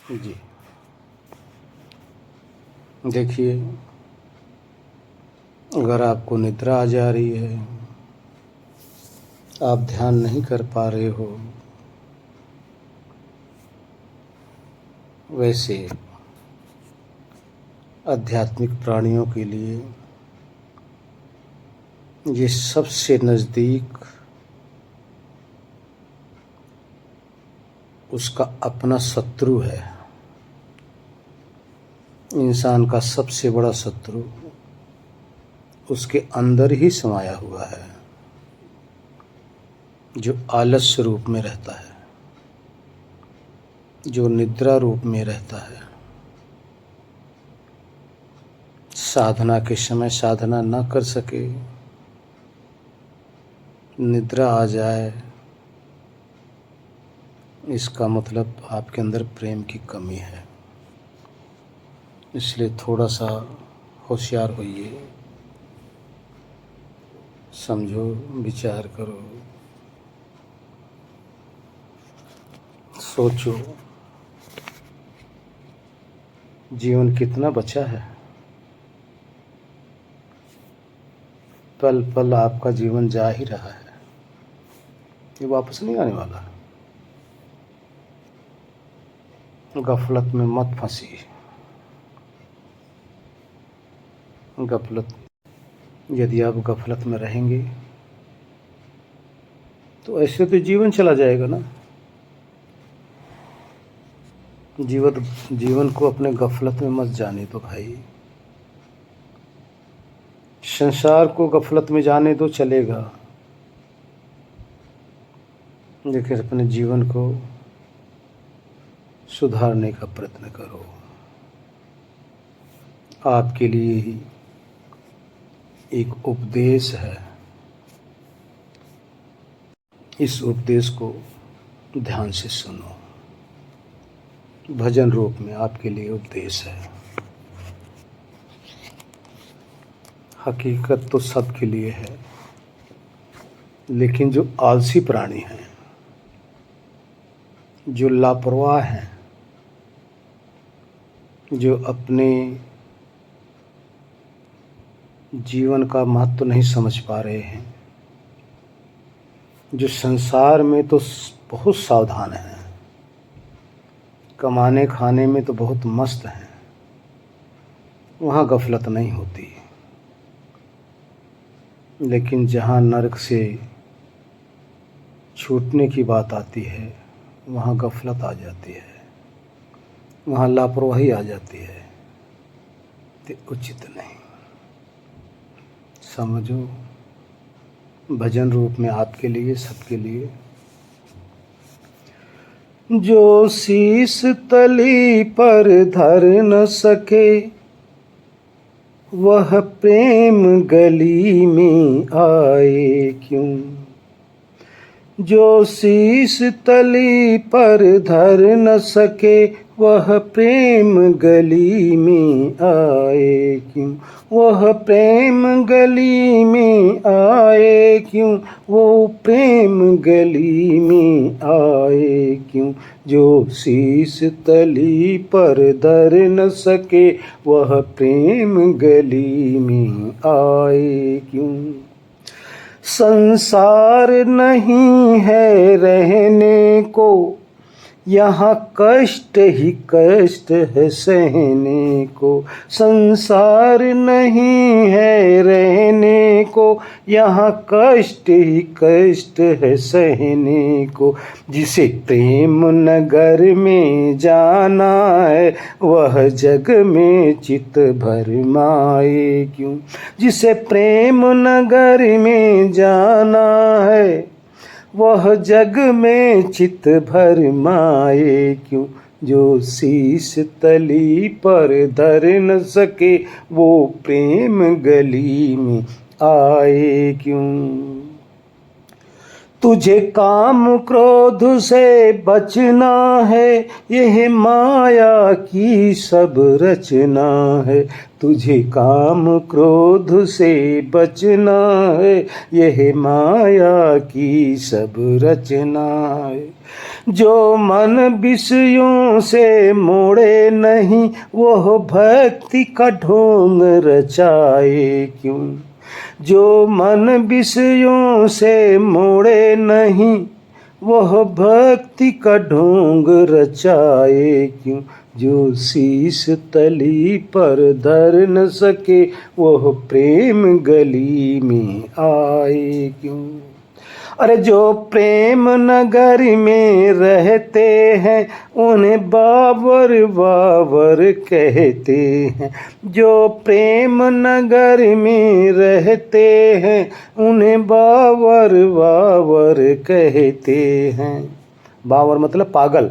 जी देखिए, अगर आपको निद्रा आ जा रही है, आप ध्यान नहीं कर पा रहे हो, वैसे आध्यात्मिक प्राणियों के लिए ये सबसे नज़दीक उसका अपना शत्रु है। इंसान का सबसे बड़ा शत्रु उसके अंदर ही समाया हुआ है, जो आलस्य रूप में रहता है, जो निद्रा रूप में रहता है। साधना के समय साधना न कर सके, निद्रा आ जाए, इसका मतलब आपके अंदर प्रेम की कमी है। इसलिए थोड़ा सा होशियार होइए, समझो, विचार करो, सोचो, जीवन कितना बचा है। पल पल आपका जीवन जा ही रहा है, ये वापस नहीं आने वाला। गफलत में मत फंसी। गफलत, यदि आप गफलत में रहेंगे तो ऐसे तो जीवन चला जाएगा ना। जीवन को अपने गफलत में मत जाने दो भाई। संसार को गफलत में जाने दो, चलेगा, लेकिन अपने जीवन को सुधारने का प्रयत्न करो। आपके लिए ही एक उपदेश है, इस उपदेश को ध्यान से सुनो। भजन रूप में आपके लिए उपदेश है। हकीकत तो सबके लिए है, लेकिन जो आलसी प्राणी हैं, जो लापरवाह हैं, जो अपने जीवन का महत्व नहीं समझ पा रहे हैं, जो संसार में तो बहुत सावधान हैं, कमाने खाने में तो बहुत मस्त हैं, वहाँ गफलत नहीं होती। लेकिन जहाँ नरक से छूटने की बात आती है, वहाँ गफलत आ जाती है, वहाँ लापरवाही आ जाती है, तो उचित नहीं। समझो, भजन रूप में आपके लिए, सबके लिए। जो शीस तली पर धर न सके, वह प्रेम गली में आए क्यों। जो शीस तली पर धर न सके, वह प्रेम गली में आए क्यों। वह प्रेम गली में आए क्यों। वो प्रेम गली में आए क्यों। जो शीस तली पर धर न सके, वह प्रेम गली में आए क्यों। संसार नहीं है रहने को, यहाँ कष्ट ही कष्ट है सहने को। संसार नहीं है रहने को, यहाँ कष्ट ही कष्ट है सहने को। जिसे प्रेम नगर में जाना है, वह जग में चित भरमाए क्यों। जिसे प्रेम नगर में जाना है, वह जग में चित भरमाए क्यों। जो शीस तली पर धर न सके, वो प्रेम गली में आए क्यों। तुझे काम क्रोध से बचना है, यह माया की सब रचना है। तुझे काम क्रोध से बचना है, यह माया की सब रचना है। जो मन विषयों से मोड़े नहीं, वह भक्ति का ढोंग रचाए क्यों। जो मन विषयों से मोड़े नहीं, वह भक्ति का ढोंग रचाए क्यों। जो शीश तली पर धर न सके, वह प्रेम गली में आए क्यों। अरे जो प्रेम नगर में रहते हैं, उन्हें बाबर बाबर कहते हैं। जो प्रेम नगर में रहते हैं, उन्हें बाबर बाबर कहते हैं। बाबर मतलब पागल।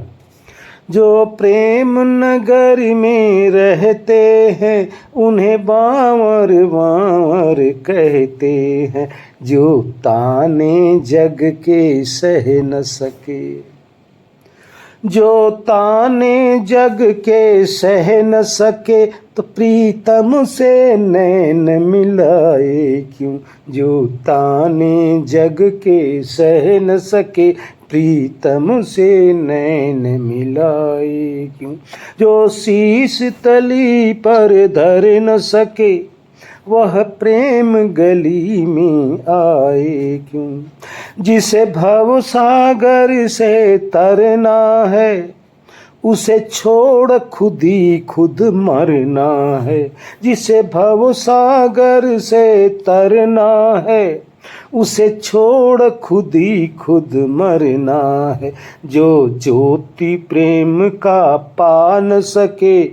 जो प्रेम नगर में रहते हैं, उन्हें बावर बावर कहते हैं। जो ताने जग के सह न सके, जो ताने जग के सह न सके, तो प्रीतम से नैन मिलाए क्यों। जो ताने जग के सह न सके, प्रीतम से नैन मिलाए क्यों। जो शीश तली पर धर न सके, वह प्रेम गली में आए क्यों। जिसे भव सागर से तरना है, उसे छोड़ खुद ही खुद मरना है। जिसे भव सागर से तरना है, उसे छोड़ खुद ही खुद मरना है। जो ज्योति प्रेम का पा न सके,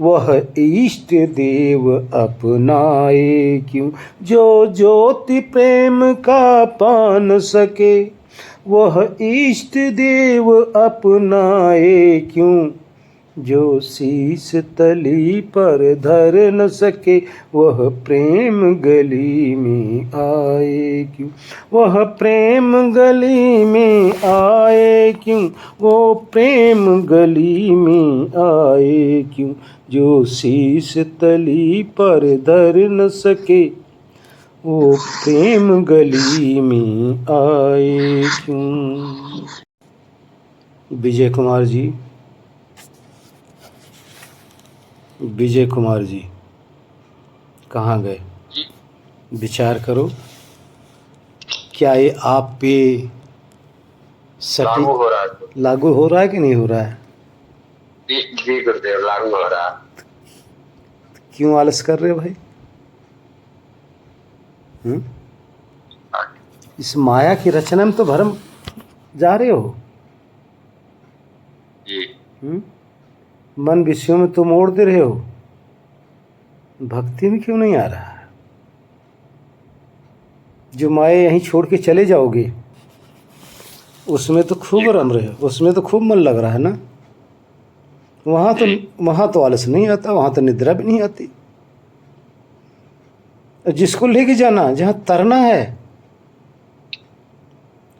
वह इष्ट देव अपनाए क्यों। जो ज्योति प्रेम का पा न सके, वह इष्ट देव अपनाए क्यों। जो शीश तली पर धर न सके, वह प्रेम गली में आए क्यों। वह प्रेम गली में आए क्यों। वो प्रेम गली में आए क्यों। जो शीश तली पर धर न सके, वो प्रेम गली में आए क्यों। विजय कुमार जी, विजय कुमार जी कहाँ गए? विचार करो, क्या ये आप पे लागू हो रहा है कि नहीं हो रहा है? जी गुरुदेव, लागू हो रहा है। क्यों आलस कर रहे हो भाई? इस माया की रचना में तो भरम जा रहे हो जी। मन विषयों में तो मोड़ दे रहे हो, भक्ति में क्यों नहीं आ रहा है? जो माया यहीं छोड़ के चले जाओगे, उसमें तो खूब रम रहे हो, उसमें तो खूब मन लग रहा है ना। वहाँ तो आलस नहीं आता, वहाँ तो निद्रा भी नहीं आती। जिसको लेके जाना, जहाँ तरना है,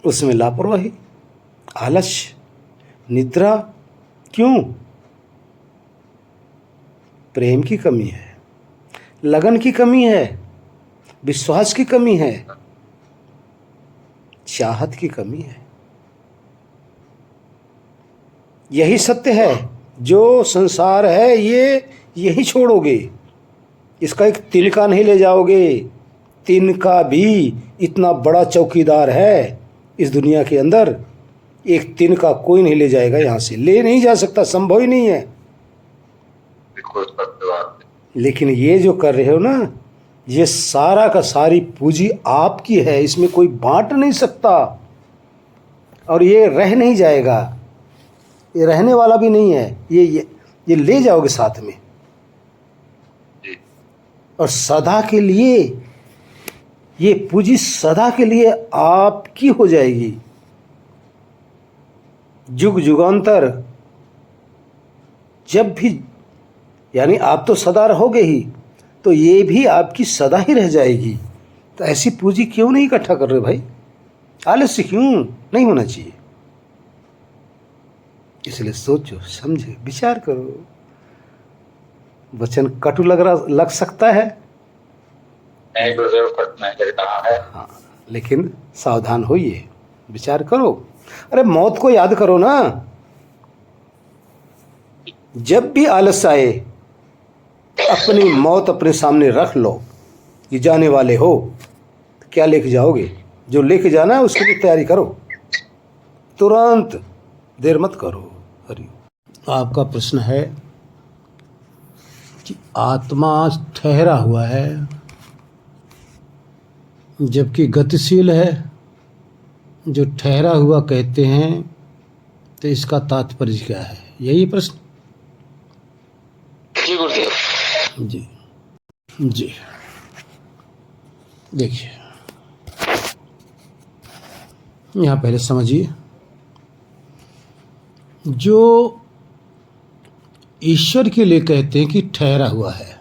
उसमें लापरवाही, आलस्य, निद्रा। क्यों? प्रेम की कमी है, लगन की कमी है, विश्वास की कमी है, चाहत की कमी है। यही सत्य है। जो संसार है ये यही छोड़ोगे, इसका एक तिनका नहीं ले जाओगे। तिनका भी इतना बड़ा चौकीदार है इस दुनिया के अंदर, एक तिनका कोई नहीं ले जाएगा, यहाँ से ले नहीं जा सकता, संभव ही नहीं है। लेकिन ये जो कर रहे हो ना, ये सारा का सारी पूंजी आपकी है, इसमें कोई बांट नहीं सकता, और ये रह नहीं जाएगा, ये रहने वाला भी नहीं है। ये ले जाओगे साथ में, और सदा के लिए ये पूंजी सदा के लिए आपकी हो जाएगी। जुग जुगांतर जब भी, यानी आप तो सदा रहोगे ही, तो ये भी आपकी सदा ही रह जाएगी। तो ऐसी पूंजी क्यों नहीं इकट्ठा कर रहे भाई? आलस्य क्यों नहीं होना चाहिए। इसलिए सोचो, समझो, विचार करो। वचन कटु लग सकता है, नहीं गुरुदेव, कटना कहा है। हाँ, लेकिन सावधान होइए, विचार करो। अरे मौत को याद करो ना। जब भी आलस्य आए, अपनी मौत अपने सामने रख लो कि जाने वाले हो, तो क्या लेके जाओगे? जो लेके जाना है उसके लिए तैयारी करो, तुरंत, देर मत करो। हरि। आपका प्रश्न है कि आत्मा ठहरा हुआ है जबकि गतिशील है, जो ठहरा हुआ कहते हैं, तो इसका तात्पर्य क्या है? यही प्रश्न। जी गुरुदेव। जी जी, देखिए यहाँ पहले समझिए, जो ईश्वर के लिए कहते हैं कि ठहरा हुआ है,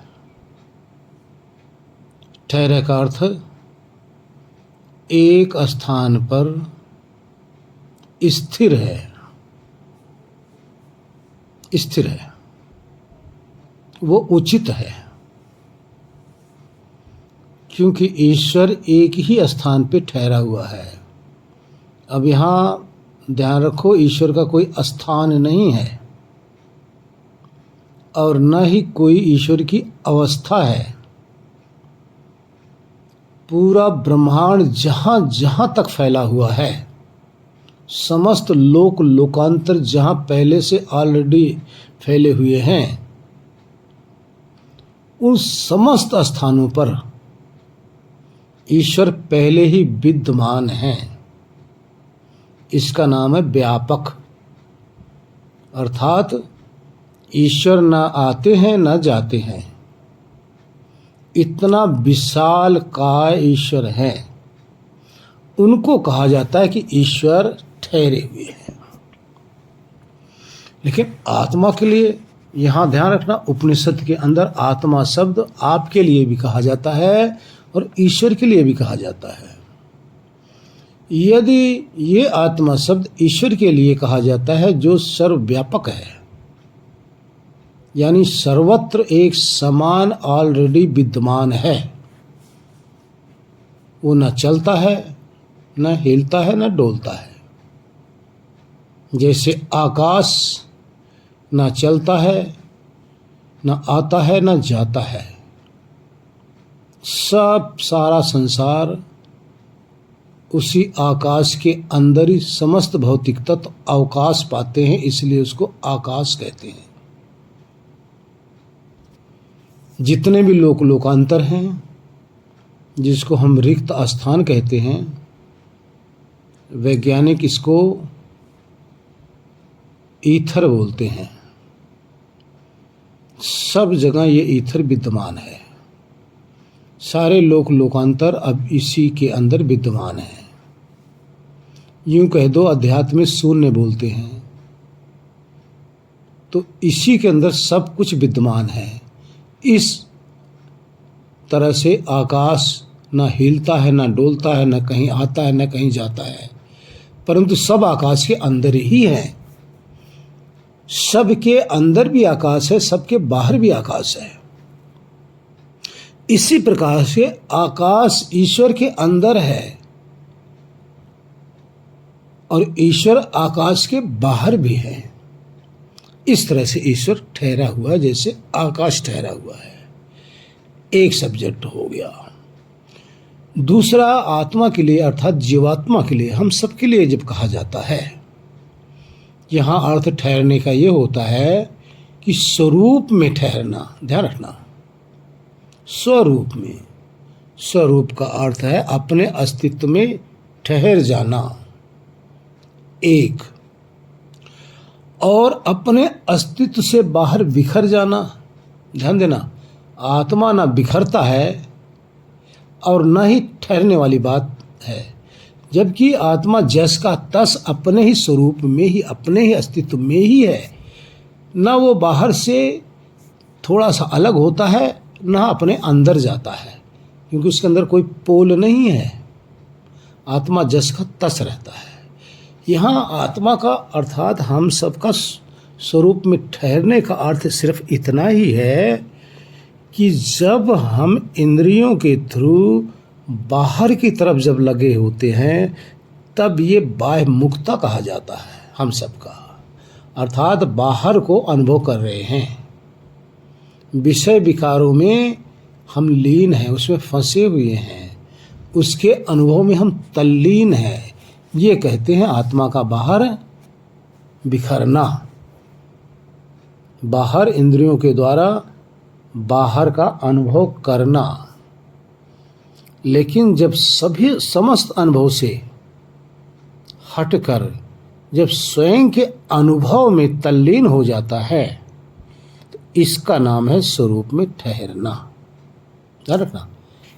ठहरे का अर्थ एक स्थान पर स्थिर है, स्थिर है, वो उचित है, क्योंकि ईश्वर एक ही स्थान पे ठहरा हुआ है। अब यहाँ ध्यान रखो, ईश्वर का कोई स्थान नहीं है और न ही कोई ईश्वर की अवस्था है। पूरा ब्रह्मांड जहाँ जहाँ तक फैला हुआ है, समस्त लोकांतर जहाँ पहले से ऑलरेडी फैले हुए हैं, उन समस्त स्थानों पर ईश्वर पहले ही विद्यमान हैं। इसका नाम है व्यापक, अर्थात ईश्वर न आते हैं न जाते हैं, इतना विशाल काय ईश्वर है। उनको कहा जाता है कि ईश्वर ठहरे हुए हैं। लेकिन आत्मा के लिए यहाँ ध्यान रखना, उपनिषद के अंदर आत्मा शब्द आपके लिए भी कहा जाता है और ईश्वर के लिए भी कहा जाता है। यदि ये आत्मा शब्द ईश्वर के लिए कहा जाता है जो सर्वव्यापक है, यानी सर्वत्र एक समान ऑलरेडी विद्यमान है, वो न चलता है, न हिलता है, न डोलता है। जैसे आकाश न चलता है, न आता है, न जाता है, सब सारा संसार उसी आकाश के अंदर ही समस्त भौतिक तत्व अवकाश पाते हैं, इसलिए उसको आकाश कहते हैं। जितने भी लोकांतर हैं, जिसको हम रिक्त स्थान कहते हैं, वैज्ञानिक इसको ईथर बोलते हैं। सब जगह ये ईथर विद्यमान है। सारे लोकांतर अब इसी के अंदर विद्यमान है। यूं कह दो, अध्यात्म में शून्य बोलते हैं, तो इसी के अंदर सब कुछ विद्यमान है। इस तरह से आकाश न हिलता है, न डोलता है, न कहीं आता है, न कहीं जाता है, परंतु सब आकाश के अंदर ही है। सबके अंदर भी आकाश है, सबके बाहर भी आकाश है। इसी प्रकार से आकाश ईश्वर के अंदर है और ईश्वर आकाश के बाहर भी है। इस तरह से ईश्वर ठहरा हुआ है, जैसे आकाश ठहरा हुआ है। एक सब्जेक्ट हो गया। दूसरा, आत्मा के लिए अर्थात जीवात्मा के लिए, हम सबके लिए जब कहा जाता है, यहाँ अर्थ ठहरने का ये होता है कि स्वरूप में ठहरना। ध्यान रखना, स्वरूप में। स्वरूप का अर्थ है अपने अस्तित्व में ठहर जाना, एक, और अपने अस्तित्व से बाहर बिखर जाना। ध्यान देना, आत्मा ना बिखरता है और न ही ठहरने वाली बात है, जबकि आत्मा जस का तस अपने ही स्वरूप में ही, अपने ही अस्तित्व में ही है। ना वो बाहर से थोड़ा सा अलग होता है, ना अपने अंदर जाता है, क्योंकि उसके अंदर कोई पोल नहीं है। आत्मा जस का तस रहता है। यहाँ आत्मा का अर्थात हम सबका स्वरूप में ठहरने का अर्थ सिर्फ इतना ही है कि जब हम इंद्रियों के थ्रू बाहर की तरफ जब लगे होते हैं तब ये बाह्य मुक्ता कहा जाता है हम सबका, अर्थात बाहर को अनुभव कर रहे हैं, विषय विकारों में हम लीन हैं, उसमें फंसे हुए हैं, उसके अनुभव में हम तल्लीन हैं। ये कहते हैं आत्मा का बाहर बिखरना, बाहर इंद्रियों के द्वारा बाहर का अनुभव करना। लेकिन जब सभी समस्त अनुभव से हटकर जब स्वयं के अनुभव में तल्लीन हो जाता है तो इसका नाम है स्वरूप में ठहरना। ध्यान रखना,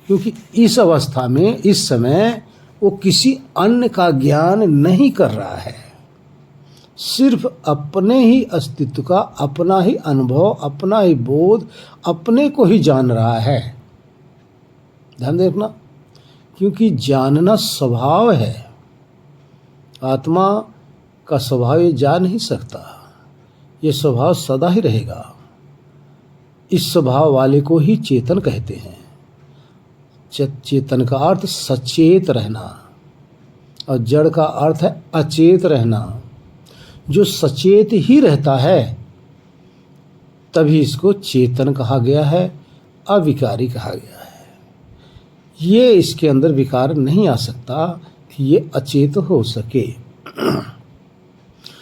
क्योंकि इस अवस्था में इस समय वो किसी अन्य का ज्ञान नहीं कर रहा है, सिर्फ अपने ही अस्तित्व का, अपना ही अनुभव, अपना ही बोध, अपने को ही जान रहा है। ध्यान देखना, क्योंकि जानना स्वभाव है, आत्मा का स्वभाव ये जा नहीं सकता, ये स्वभाव सदा ही रहेगा। इस स्वभाव वाले को ही चेतन कहते हैं। चेतन का अर्थ सचेत रहना और जड़ का अर्थ है अचेत रहना। जो सचेत ही रहता है तभी इसको चेतन कहा गया है, अविकारी कहा गया है। ये इसके अंदर विकार नहीं आ सकता कि ये अचेत हो सके।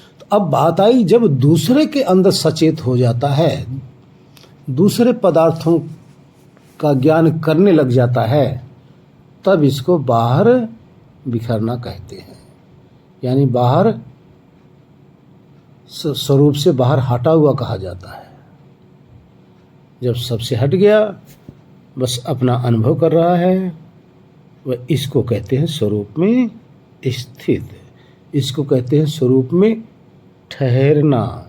तो अब बात आई जब दूसरे के अंदर सचेत हो जाता है, दूसरे पदार्थों का ज्ञान करने लग जाता है, तब इसको बाहर बिखरना कहते हैं। यानी बाहर स्वरूप से बाहर हटा हुआ कहा जाता है। जब सबसे हट गया, बस अपना अनुभव कर रहा है, वह इसको कहते हैं स्वरूप में स्थित, इसको कहते हैं स्वरूप में ठहरना।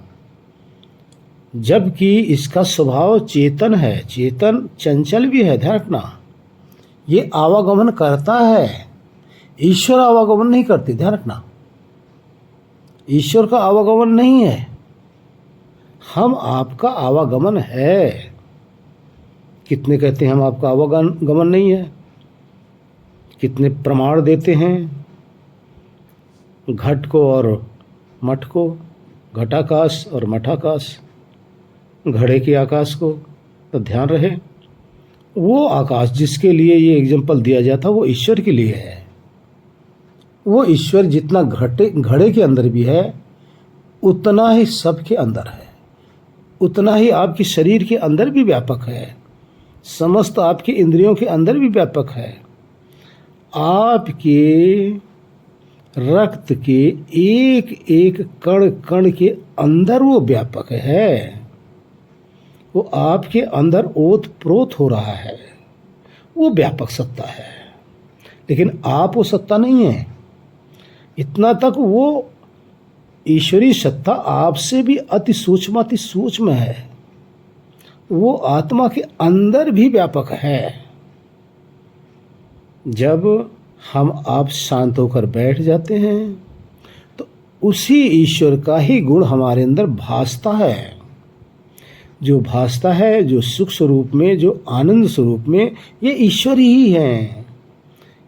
जबकि इसका स्वभाव चेतन है, चेतन चंचल भी है। ध्यान रखना, ये आवागमन करता है, ईश्वर आवागमन नहीं करते। ध्यान रखना, ईश्वर का आवागमन नहीं है, हम आपका आवागमन है। कितने कहते हैं हम आपका आवागमन नहीं है, कितने प्रमाण देते हैं घट को और मठ को, घटाकाश और मठाकाश, घड़े के आकाश को। तो ध्यान रहे, वो आकाश जिसके लिए ये एग्जाम्पल दिया जाता वो ईश्वर के लिए है। वो ईश्वर जितना घड़े के अंदर भी है उतना ही सबके अंदर है, उतना ही आपके शरीर के अंदर भी व्यापक है, समस्त आपके इंद्रियों के अंदर भी व्यापक है। आपके रक्त के एक एक कण कण के अंदर वो व्यापक है, वो आपके अंदर ओत प्रोत हो रहा है, वो व्यापक सत्ता है। लेकिन आप वो सत्ता नहीं है, इतना तक वो ईश्वरीय सत्ता आपसे भी अति सूक्ष्म है, वो आत्मा के अंदर भी व्यापक है। जब हम आप शांत होकर बैठ जाते हैं तो उसी ईश्वर का ही गुण हमारे अंदर भासता है। जो भासता है, जो सुख स्वरूप में, जो आनंद स्वरूप में, ये ईश्वर ही है,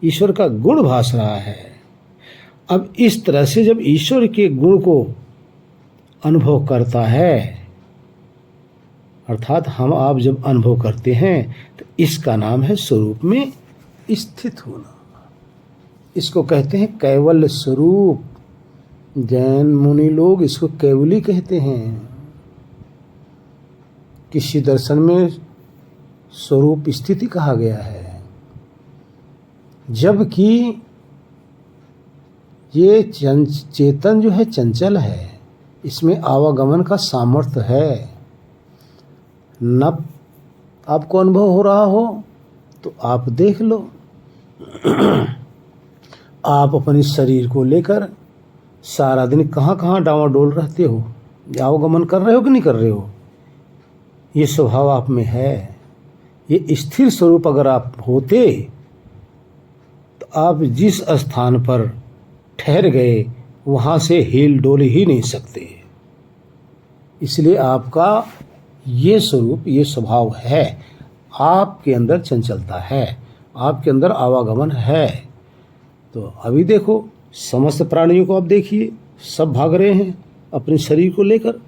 ईश्वर का गुण भास रहा है। अब इस तरह से जब ईश्वर के गुण को अनुभव करता है, अर्थात हम आप जब अनुभव करते हैं, तो इसका नाम है स्वरूप में स्थित होना। इसको कहते हैं कैवल्य स्वरूप। जैन मुनि लोग इसको केवली कहते हैं। किसी दर्शन में स्वरूप स्थिति कहा गया है, जबकि ये चेतन जो है चंचल है, इसमें आवागमन का सामर्थ्य है। न आपको अनुभव हो रहा हो तो आप देख लो, आप अपने शरीर को लेकर सारा दिन कहाँ कहाँ डावाडोल रहते हो, आवागमन कर रहे हो कि नहीं कर रहे हो, ये स्वभाव आप में है। ये स्थिर स्वरूप अगर आप होते तो आप जिस स्थान पर ठहर गए वहाँ से हिल डोल ही नहीं सकते। इसलिए आपका ये स्वरूप, ये स्वभाव है, आपके अंदर चंचलता है, आपके अंदर आवागमन है। तो अभी देखो, समस्त प्राणियों को आप देखिए, सब भाग रहे हैं अपने शरीर को लेकर।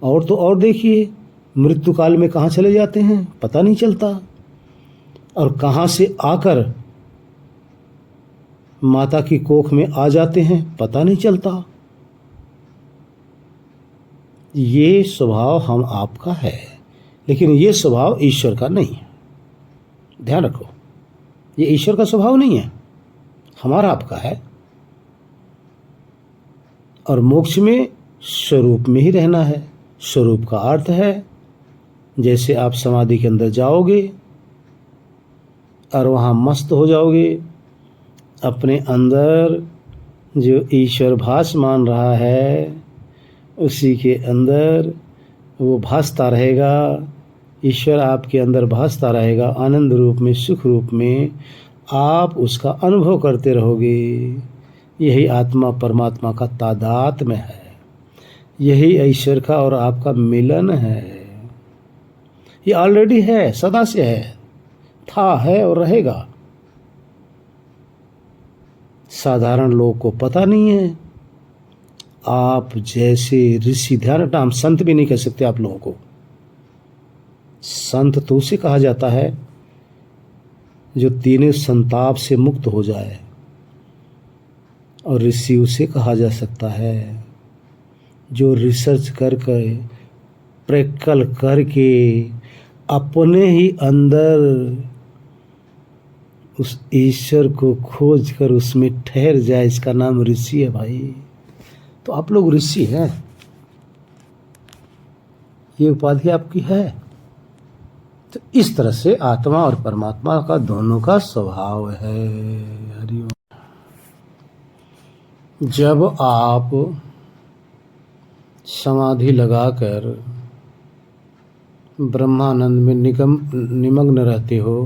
और तो और देखिए, मृत्यु काल में कहाँ चले जाते हैं पता नहीं चलता, और कहाँ से आकर माता की कोख में आ जाते हैं पता नहीं चलता। ये स्वभाव हम आपका है, लेकिन ये स्वभाव ईश्वर का नहीं है। ध्यान रखो, ये ईश्वर का स्वभाव नहीं है, हमारा आपका है। और मोक्ष में स्वरूप में ही रहना है। स्वरूप का अर्थ है, जैसे आप समाधि के अंदर जाओगे और वहाँ मस्त हो जाओगे, अपने अंदर जो ईश्वर भासमान रहा है उसी के अंदर वो भासता रहेगा। ईश्वर आपके अंदर भासता रहेगा, आनंद रूप में, सुख रूप में आप उसका अनुभव करते रहोगे। यही आत्मा परमात्मा का तादात्म्य है, यही ईश्वर का और आपका मिलन है। ये ऑलरेडी है, सदा से है, था, है और रहेगा। साधारण लोग को पता नहीं है। आप जैसे ऋषि, ध्यान रखना, हम संत भी नहीं कह सकते आप लोगों को। संत तो उसे कहा जाता है जो तीनों संताप से मुक्त हो जाए, और ऋषि उसे कहा जा सकता है जो रिसर्च करके, प्रैक्टिकल करके अपने ही अंदर उस ईश्वर को खोज कर उसमें ठहर जाए। इसका नाम ऋषि है भाई। तो आप लोग ऋषि हैं, ये उपाधि आपकी है। तो इस तरह से आत्मा और परमात्मा का दोनों का स्वभाव है। हरिओम। जब आप समाधि लगाकर ब्रह्मानंद में निमग्न रहते हो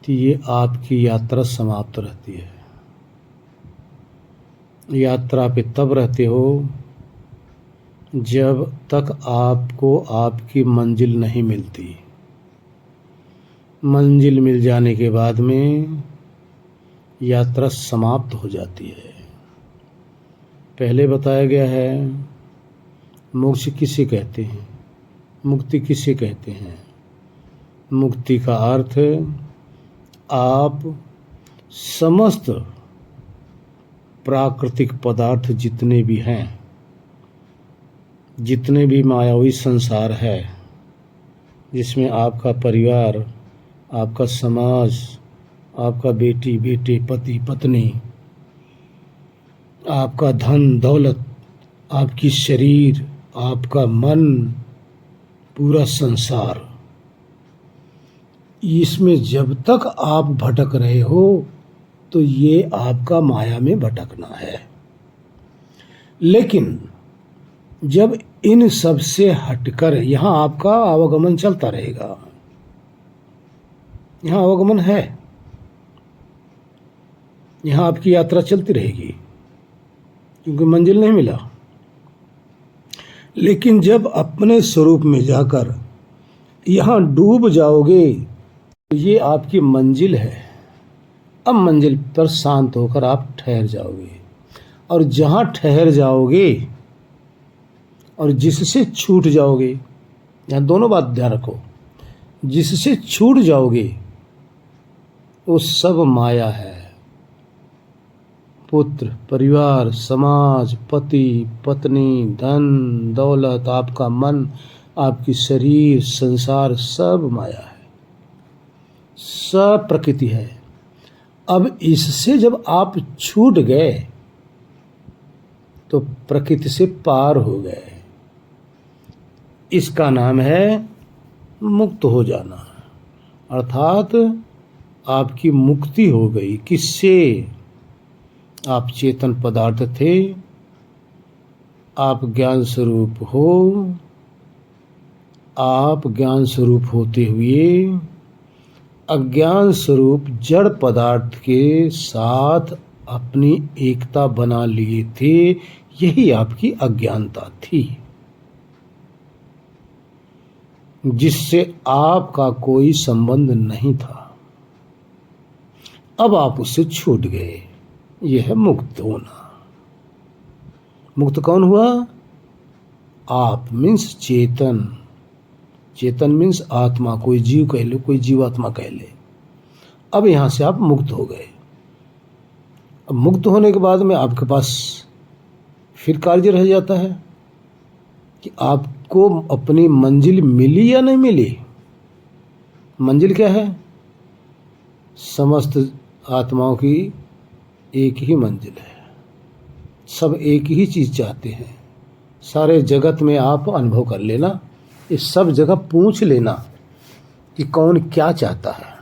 तो ये आपकी यात्रा समाप्त रहती है। यात्रा पे तब रहते हो जब तक आपको आपकी मंजिल नहीं मिलती। मंजिल मिल जाने के बाद में यात्रा समाप्त हो जाती है। पहले बताया गया है मोक्ष किसे कहते हैं, मुक्ति किसे कहते हैं। मुक्ति का अर्थ आप समस्त प्राकृतिक पदार्थ जितने भी हैं, जितने भी मायावी संसार है, जिसमें आपका परिवार, आपका समाज, आपका बेटी बेटे, पति पत्नी, आपका धन दौलत, आपकी शरीर, आपका मन, पूरा संसार, इसमें जब तक आप भटक रहे हो तो ये आपका माया में भटकना है। लेकिन जब इन सब से हटकर यहाँ आपका आवागमन चलता रहेगा, यहाँ आवागमन है, यहाँ आपकी यात्रा चलती रहेगी क्योंकि मंजिल नहीं मिला। लेकिन जब अपने स्वरूप में जाकर यहाँ डूब जाओगे तो ये आपकी मंजिल है। अब मंजिल पर शांत होकर आप ठहर जाओगे, और जहाँ ठहर जाओगे और जिससे छूट जाओगे, यहाँ दोनों बात ध्यान रखो, जिससे छूट जाओगे वो सब माया है। पुत्र, परिवार, समाज, पति पत्नी, धन दौलत, आपका मन, आपकी शरीर, संसार, सब माया है, सब प्रकृति है। अब इससे जब आप छूट गए तो प्रकृति से पार हो गए। इसका नाम है मुक्त हो जाना, अर्थात आपकी मुक्ति हो गई। किससे? आप चेतन पदार्थ थे, आप ज्ञान स्वरूप हो, आप ज्ञान स्वरूप होते हुए अज्ञान स्वरूप जड़ पदार्थ के साथ अपनी एकता बना लिए थे, यही आपकी अज्ञानता थी, जिससे आपका कोई संबंध नहीं था। अब आप उससे छूट गए, यह है मुक्त होना। मुक्त कौन हुआ? आप मीन्स चेतन। चेतन मीन्स आत्मा, कोई जीव कह लो, कोई जीवात्मा कह ले। अब यहां से आप मुक्त हो गए। अब मुक्त होने के बाद में आपके पास फिर कार्य रह जाता है कि आपको अपनी मंजिल मिली या नहीं मिली। मंजिल क्या है? समस्त आत्माओं की एक ही मंजिल है। सब एक ही चीज चाहते हैं। सारे जगत में आप अनुभव कर लेना, इस सब जगह पूछ लेना कि कौन क्या चाहता है।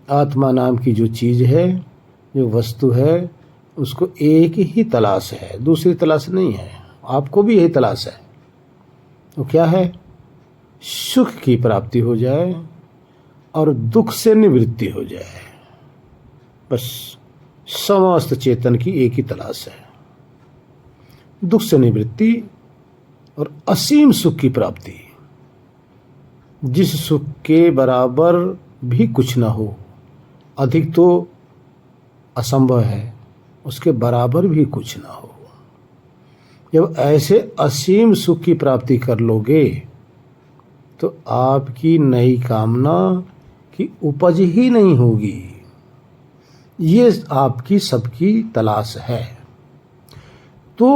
आत्मा नाम की जो चीज है, जो वस्तु है, उसको एक ही तलाश है, दूसरी तलाश नहीं है। आपको भी यही तलाश है। तो क्या है? सुख की प्राप्ति हो जाए और दुख से निवृत्ति हो जाए। बस समस्त चेतन की एक ही तलाश है, दुख से निवृत्ति और असीम सुख की प्राप्ति। जिस सुख के बराबर भी कुछ ना हो, अधिक तो असंभव है, उसके बराबर भी कुछ ना हो। जब ऐसे असीम सुख की प्राप्ति कर लोगे तो आपकी नई कामना की उपज ही नहीं होगी। ये आपकी सबकी तलाश है। तो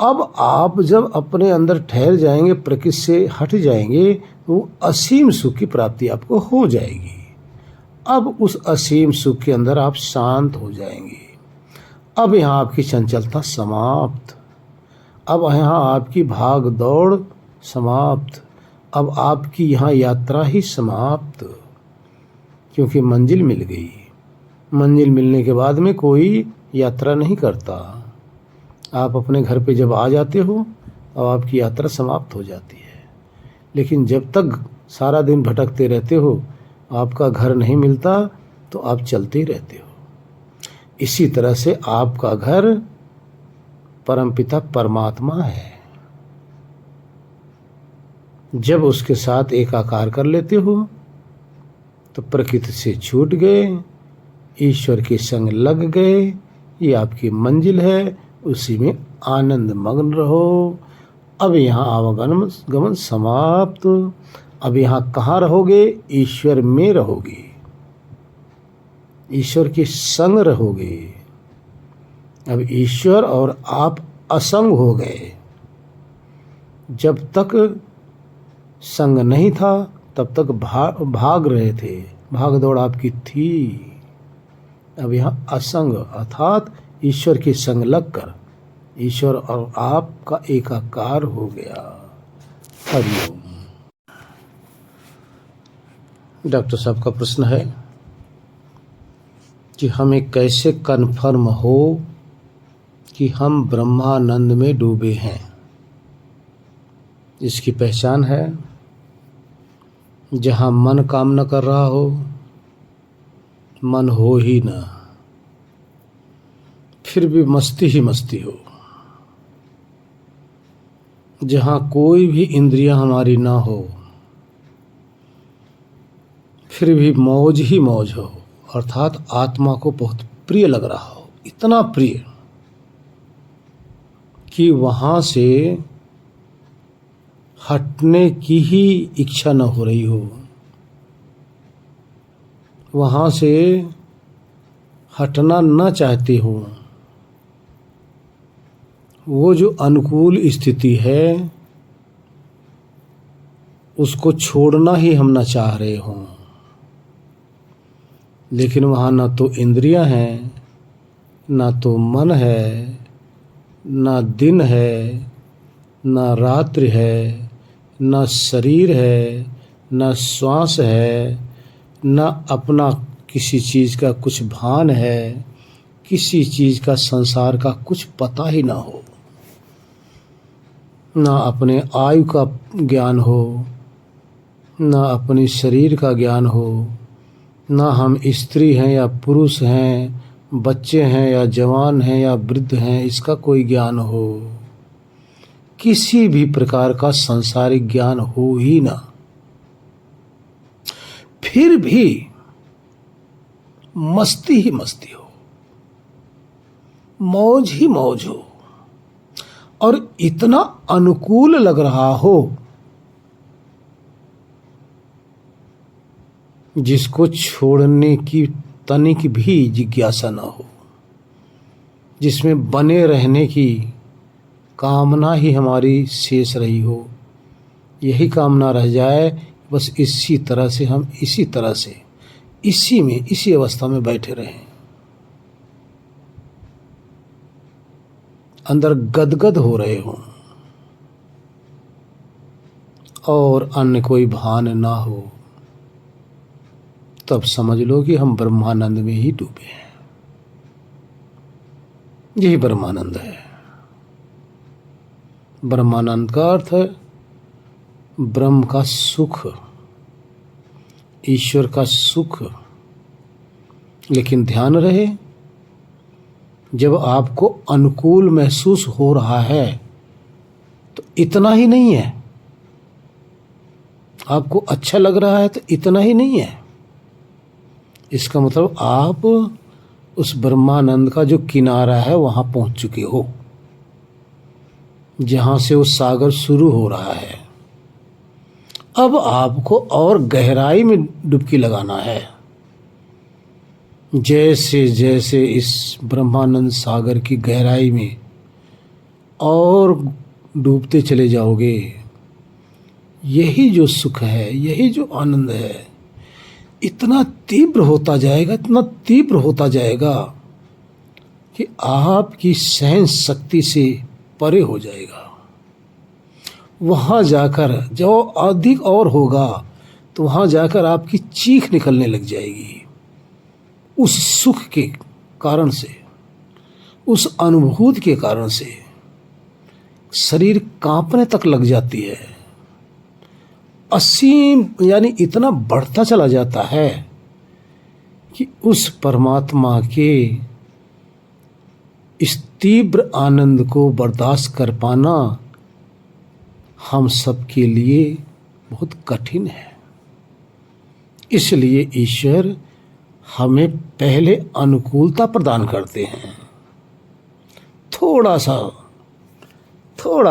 अब आप जब अपने अंदर ठहर जाएंगे, प्रकृति से हट जाएंगे, तो असीम सुख की प्राप्ति आपको हो जाएगी। अब उस असीम सुख के अंदर आप शांत हो जाएंगे। अब यहाँ आपकी चंचलता समाप्त, अब यहाँ आपकी भाग दौड़ समाप्त, अब आपकी यहाँ यात्रा ही समाप्त, क्योंकि मंजिल मिल गई। मंजिल मिलने के बाद में कोई यात्रा नहीं करता। आप अपने घर पे जब आ जाते हो, अब आपकी यात्रा समाप्त हो जाती है। लेकिन जब तक सारा दिन भटकते रहते हो, आपका घर नहीं मिलता, तो आप चलते ही रहते हो। इसी तरह से आपका घर परमपिता परमात्मा है। जब उसके साथ एकाकार कर लेते हो, तो प्रकृति से छूट गए, ईश्वर के संग लग गए। ये आपकी मंजिल है, उसी में आनंद मग्न रहो। अब यहाँ आवागमन गमन समाप्त। अब यहाँ कहाँ रहोगे? ईश्वर में रहोगे, ईश्वर के संग रहोगे। अब ईश्वर और आप असंग हो गए। जब तक संग नहीं था, तब तक भाग रहे थे, भाग दौड़ आपकी थी। अब यहाँ असंग अर्थात ईश्वर के संग लगकर ईश्वर और आपका एकाकार हो गया। हरिओम। डॉक्टर साहब का प्रश्न है कि हमें कैसे कन्फर्म हो कि हम ब्रह्मानंद में डूबे हैं। इसकी पहचान है, जहाँ मन काम न कर रहा हो, मन हो ही ना, फिर भी मस्ती ही मस्ती हो। जहाँ कोई भी इंद्रियां हमारी ना हो, फिर भी मौज ही मौज हो, अर्थात आत्मा को बहुत प्रिय लग रहा हो, इतना प्रिय कि वहाँ से हटने की ही इच्छा न हो रही हो, वहाँ से हटना न चाहते हो। वो जो अनुकूल स्थिति है, उसको छोड़ना ही हम न चाह रहे हों। लेकिन वहाँ न तो इंद्रियां हैं, न तो मन है, न दिन है, न रात्रि है, न शरीर है, न श्वास है, न अपना किसी चीज़ का कुछ भान है, किसी चीज़ का संसार का कुछ पता ही ना हो, ना अपने आयु का ज्ञान हो, ना अपनी शरीर का ज्ञान हो, ना हम स्त्री हैं या पुरुष हैं, बच्चे हैं या जवान हैं या वृद्ध हैं, इसका कोई ज्ञान हो, किसी भी प्रकार का सांसारिक ज्ञान हो ही ना, फिर भी मस्ती ही मस्ती हो, मौज ही मौज हो, और इतना अनुकूल लग रहा हो जिसको छोड़ने की तनिक भी जिज्ञासा न हो, जिसमें बने रहने की कामना ही हमारी शेष रही हो, यही कामना रह जाए बस इसी तरह से हम इसी तरह से इसी अवस्था में बैठे रहें, अंदर गदगद हो रहे हों और अन्य कोई भान ना हो, तब समझ लो कि हम ब्रह्मानंद में ही डूबे हैं। यही ब्रह्मानंद है। ब्रह्मानंद का अर्थ है ब्रह्म का सुख, ईश्वर का सुख। लेकिन ध्यान रहे, जब आपको अनुकूल महसूस हो रहा है तो इतना ही नहीं है, आपको अच्छा लग रहा है तो इतना ही नहीं है। इसका मतलब आप उस ब्रह्मानंद का जो किनारा है वहां पहुंच चुके हो, जहां से वो सागर शुरू हो रहा है। अब आपको और गहराई में डुबकी लगाना है। जैसे जैसे इस ब्रह्मानंद सागर की गहराई में और डूबते चले जाओगे, यही जो सुख है, यही जो आनंद है, इतना तीव्र होता जाएगा, इतना तीव्र होता जाएगा कि आपकी सहन शक्ति से परे हो जाएगा। वहाँ जाकर जो अधिक और होगा तो वहाँ जाकर आपकी चीख निकलने लग जाएगी उस सुख के कारण से, उस अनुभूति के कारण से शरीर कांपने तक लग जाती है। असीम यानी इतना बढ़ता चला जाता है कि उस परमात्मा के इस तीव्र आनंद को बर्दाश्त कर पाना हम सब के लिए बहुत कठिन है। इसलिए ईश्वर हमें पहले अनुकूलता प्रदान करते हैं, थोड़ा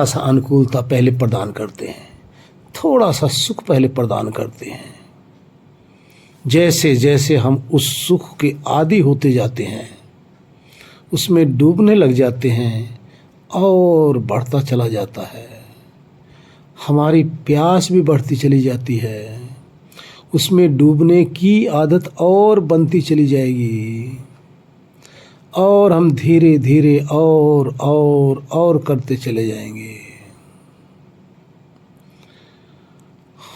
सा अनुकूलता पहले प्रदान करते हैं, थोड़ा सा सुख पहले प्रदान करते हैं। जैसे जैसे हम उस सुख के आदी होते जाते हैं, उसमें डूबने लग जाते हैं और बढ़ता चला जाता है। हमारी प्यास भी बढ़ती चली जाती है, उसमें डूबने की आदत और बनती चली जाएगी और हम धीरे धीरे और करते चले जाएंगे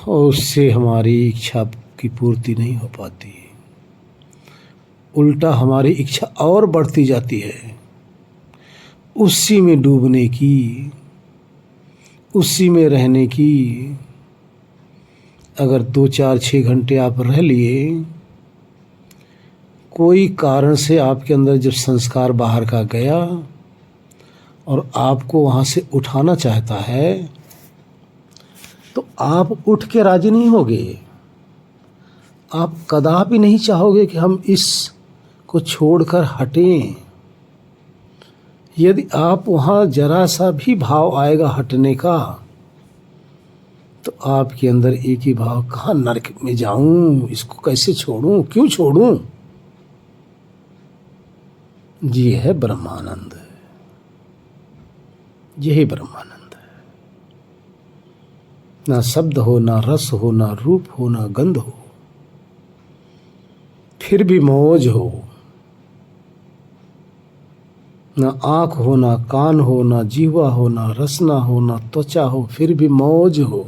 और उससे हमारी इच्छा की पूर्ति नहीं हो पाती, उल्टा हमारी इच्छा और बढ़ती जाती है उसी में डूबने की, उसी में रहने की। अगर 2, 4, 6 घंटे आप रह लिए, कोई कारण से आपके अंदर जब संस्कार बाहर का गया और आपको वहाँ से उठाना चाहता है तो आप उठ के राजी नहीं होगे। आप कदापि नहीं चाहोगे कि हम इस को छोड़कर हटें। यदि आप वहाँ जरा सा भी भाव आएगा हटने का तो आपके अंदर एक ही भाव, कहाँ नरक में जाऊं, इसको कैसे छोड़ूं, क्यों छोड़ूं। ये है ब्रह्मानंद, यही ब्रह्मानंद है। ना शब्द हो, ना रस हो, ना रूप हो, ना गंध हो, फिर भी मौज हो। ना आँख हो, ना कान हो, ना जीवा हो, ना रसना हो, ना त्वचा हो, फिर भी मौज हो।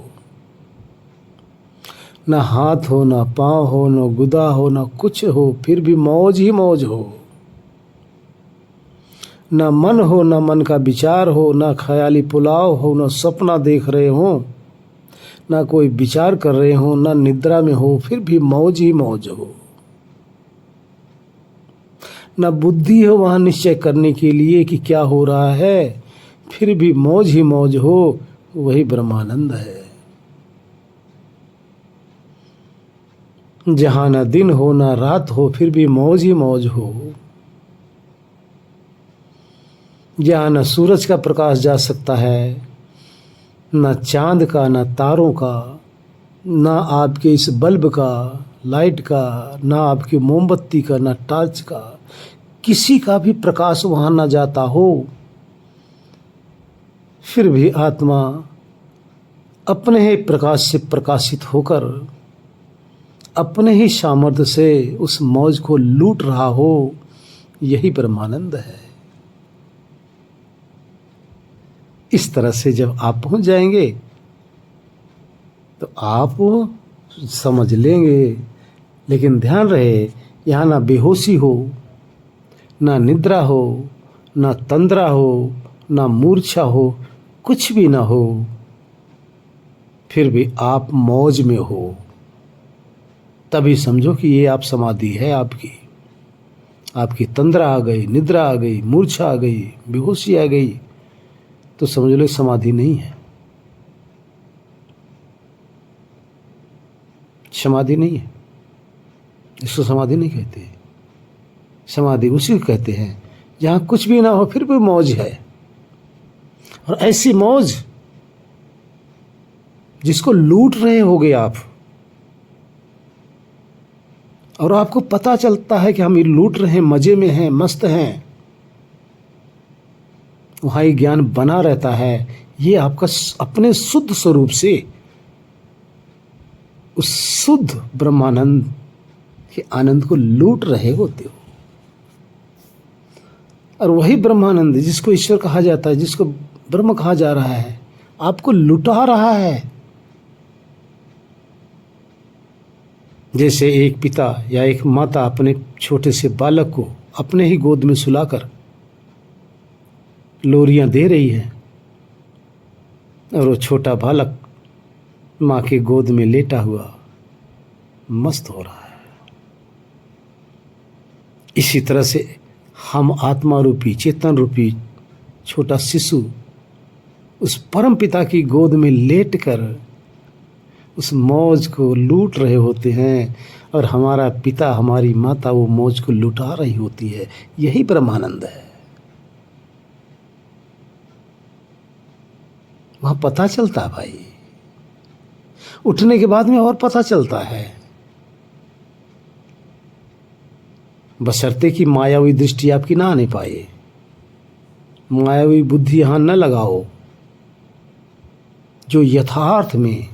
ना हाथ हो, ना पाँव हो, ना गुदा हो, ना कुछ हो, फिर भी मौज ही मौज हो। ना मन हो, ना मन का विचार हो, ना ख्याली पुलाव हो, ना सपना देख रहे हो, ना कोई विचार कर रहे हो, ना निद्रा में हो, फिर भी मौज ही मौज हो। ना बुद्धि हो वहां निश्चय करने के लिए कि क्या हो रहा है, फिर भी मौज ही मौज हो, वही ब्रह्मानंद है। जहां ना दिन हो ना रात हो, फिर भी मौज ही मौज हो। जहां न सूरज का प्रकाश जा सकता है, न चांद का, न तारों का, न आपके इस बल्ब का, लाइट का, न आपकी मोमबत्ती का, न टॉर्च का, किसी का भी प्रकाश वहां न जाता हो, फिर भी आत्मा अपने ही प्रकाश से प्रकाशित होकर अपने ही सामर्थ्य से उस मौज को लूट रहा हो, यही ब्रह्मानंद है। इस तरह से जब आप पहुंच जाएंगे तो आप समझ लेंगे। लेकिन ध्यान रहे, यहाँ ना बेहोशी हो, ना निद्रा हो, ना तंद्रा हो, ना मूर्छा हो, कुछ भी ना हो, फिर भी आप मौज में हो। तभी समझो कि ये आप समाधि है आपकी। आपकी तंद्रा आ गई, निद्रा आ गई, मूर्छा आ गई, बेहोशी आ गई, तो समझ लो समाधि नहीं है। समाधि नहीं है, इसको समाधि नहीं कहते। समाधि उसी को कहते हैं जहां कुछ भी ना हो फिर भी मौज है। और ऐसी मौज जिसको लूट रहे होगे आप, और आपको पता चलता है कि हम ये लूट रहे हैं, मजे में हैं, मस्त हैं, वहां ये ज्ञान बना रहता है। ये आपका अपने शुद्ध स्वरूप से उस शुद्ध ब्रह्मानंद के आनंद को लूट रहे होते हो। और वही ब्रह्मानंद जिसको ईश्वर कहा जाता है, जिसको ब्रह्म कहा जा रहा है, आपको लुटा रहा है। जैसे एक पिता या एक माता अपने छोटे से बालक को अपने ही गोद में सुलाकर लोरियां दे रही है, और वो छोटा बालक माँ के गोद में लेटा हुआ मस्त हो रहा है। इसी तरह से हम आत्मा रूपी, चेतन रूपी छोटा शिशु उस परम पिता की गोद में लेटकर उस मौज को लूट रहे होते हैं, और हमारा पिता, हमारी माता वो मौज को लुटा रही होती है। यही ब्रह्मानंद है। वहां पता चलता है भाई, उठने के बाद में और पता चलता है, बशर्ते कि मायावी दृष्टि आपकी ना आने पाए, मायावी बुद्धि यहां न लगाओ। जो यथार्थ में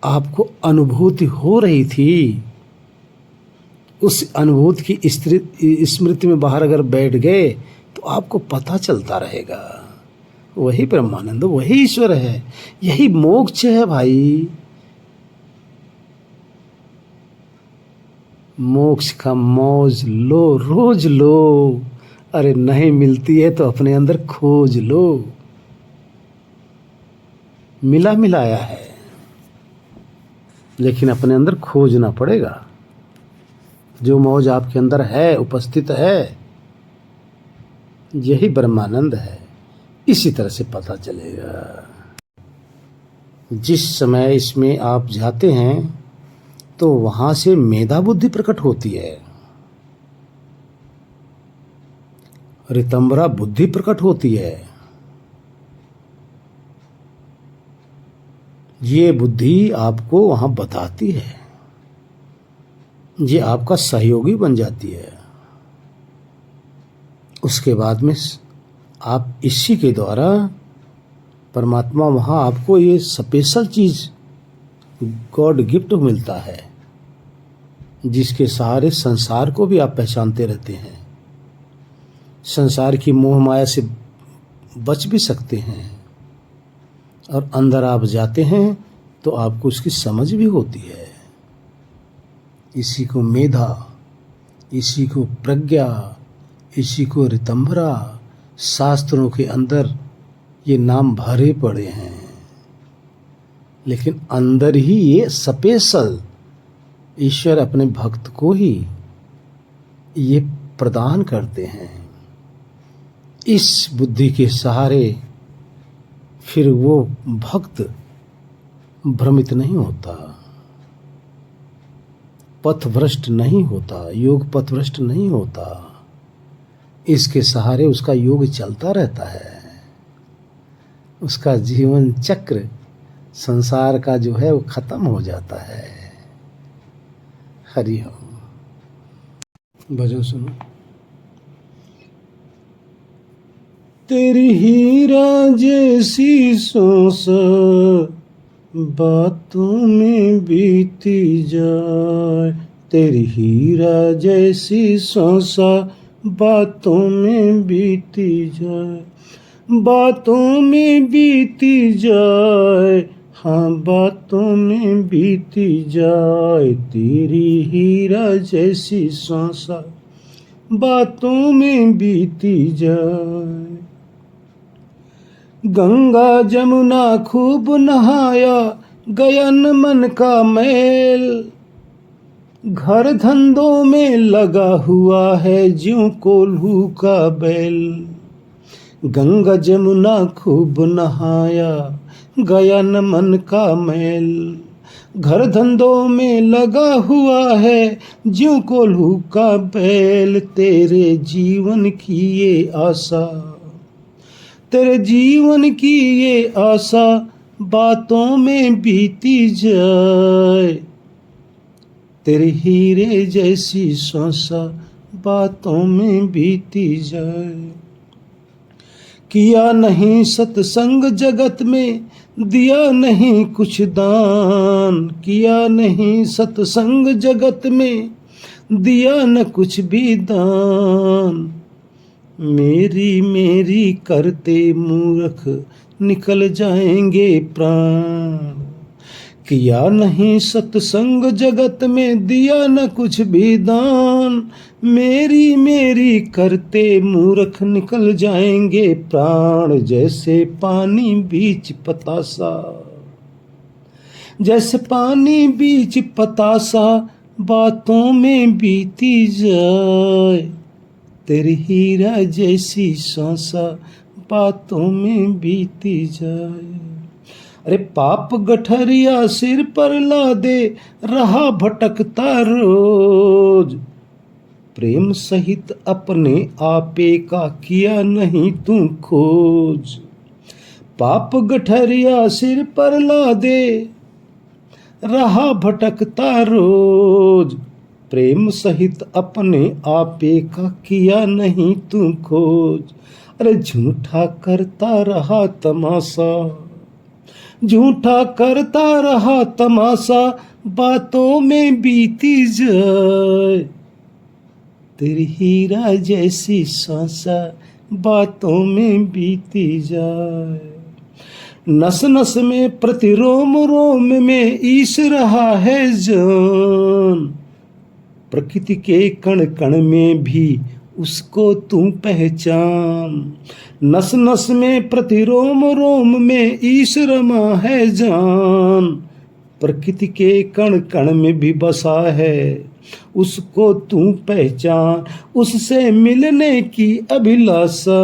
आपको अनुभूति हो रही थी, उस अनुभूति की स्मृति में बाहर अगर बैठ गए तो आपको पता चलता रहेगा। वही ब्रह्मानंद, वही ईश्वर है, यही मोक्ष है भाई। मोक्ष का मौज लो, रोज लो। अरे नहीं मिलती है तो अपने अंदर खोज लो। मिला मिलाया है, लेकिन अपने अंदर खोजना पड़ेगा। जो मौज आपके अंदर है, उपस्थित है, यही ब्रह्मानंद है। इसी तरह से पता चलेगा। जिस समय इसमें आप जाते हैं तो वहां से मेधा बुद्धि प्रकट होती है, रितंबरा बुद्धि प्रकट होती है। ये बुद्धि आपको वहां बताती है, ये आपका सहयोगी बन जाती है। उसके बाद में आप इसी के द्वारा परमात्मा वहां आपको ये स्पेशल चीज गॉड गिफ्ट मिलता है, जिसके सहारे संसार को भी आप पहचानते रहते हैं। संसार की मोह माया से बच भी सकते हैं, और अंदर आप जाते हैं तो आपको उसकी समझ भी होती है। इसी को मेधा, इसी को प्रज्ञा, इसी को रितंबरा, शास्त्रों के अंदर ये नाम भरे पड़े हैं। लेकिन अंदर ही ये स्पेशल ईश्वर अपने भक्त को ही ये प्रदान करते हैं। इस बुद्धि के सहारे फिर वो भक्त भ्रमित नहीं होता, पथभ्रष्ट नहीं होता, योग पथभ्रष्ट नहीं होता। इसके सहारे उसका योग चलता रहता है। उसका जीवन चक्र संसार का जो है वो खत्म हो जाता है। हरि ओम। भजन सुनो। तेरी हीरा जैसी सांस बातों में बीती जाए, तेरी हीरा जैसी सांस बातों में बीती जाए, बातों में बीती जाए, हाँ बातों में बीती जाए, तेरी हीरा जैसी सांस बातों में बीती जाए। गंगा जमुना खूब नहाया गया न मन का मैल, घर धंधों में लगा हुआ है ज्यों कोल्हू का बैल। गंगा जमुना खूब नहाया गया न मन का मैल, घर धंधों में लगा हुआ है ज्यों कोल्हू का बैल। तेरे जीवन की ये आशा, तेरे जीवन की ये आशा बातों में बीती जाए, तेरे हीरे जैसी सांसा बातों में बीती जाए। किया नहीं सत्संग जगत में, दिया नहीं कुछ दान, किया नहीं सत्संग जगत में, दिया न कुछ भी दान। मेरी मेरी करते मूर्ख निकल जाएंगे प्राण। किया नहीं सत्संग जगत में, दिया न कुछ भी दान। मेरी मेरी करते मूर्ख निकल जाएंगे प्राण। जैसे पानी बीच पतासा, जैसे पानी बीच पतासा बातों में बीती जाए, तेरी हीरा जैसी सांसा बातों में बीती जाए। अरे पाप गठरिया सिर पर ला दे, रहा भटकता रोज, प्रेम सहित अपने आपे का किया नहीं तू खोज। पाप गठरिया सिर पर ला दे, रहा भटकता रोज, प्रेम सहित अपने आपे का किया नहीं तू खोज। अरे झूठा करता रहा तमाशा, झूठा करता रहा तमाशा बातों में बीती जाए, तेरी हीरा जैसी सांसा बातों में बीती जाए। नस नस में प्रति रोम रोम में ईश रहा है जान, प्रकृति के कण कण में भी उसको तू पहचान। नस नस में प्रति रोम रोम में ईश रमा है जान, प्रकृति के कण कण में भी बसा है उसको तू पहचान। उससे मिलने की अभिलाषा,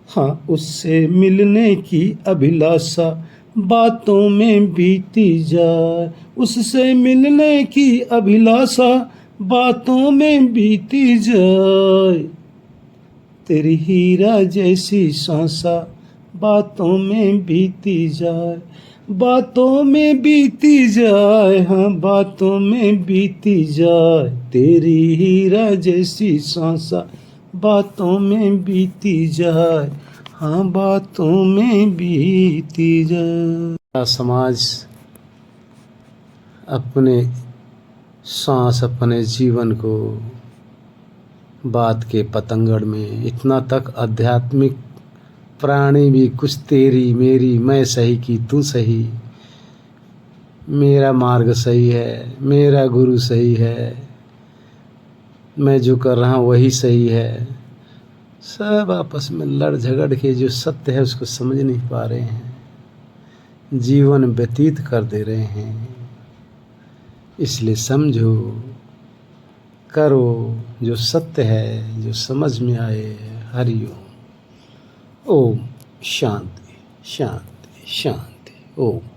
हाँ उससे मिलने की अभिलाषा बातों में बीती जाए, उससे मिलने की अभिलाषा बातों में बीती जाए, तेरी हीरा जैसी सांसा बातों में बीती जाए, बातों में बीती जाए, हाँ बातों में बीती जाए, तेरी हीरा जैसी सांसा बातों में बीती जाए, हाँ बातों में बीती जाए। समाज अपने सांस अपने जीवन को बात के पतंगड़ में इतना तक आध्यात्मिक प्राणी भी कुछ तेरी मेरी मैं सही की तू सही, मेरा मार्ग सही है, मेरा गुरु सही है, मैं जो कर रहा हूँ वही सही है, सब आपस में लड़ झगड़ के जो सत्य है उसको समझ नहीं पा रहे हैं। जीवन व्यतीत कर दे रहे हैं। इसलिए समझो, करो जो सत्य है, जो समझ में आए। हरिओम। ओम शांति शांति शांति। ओम।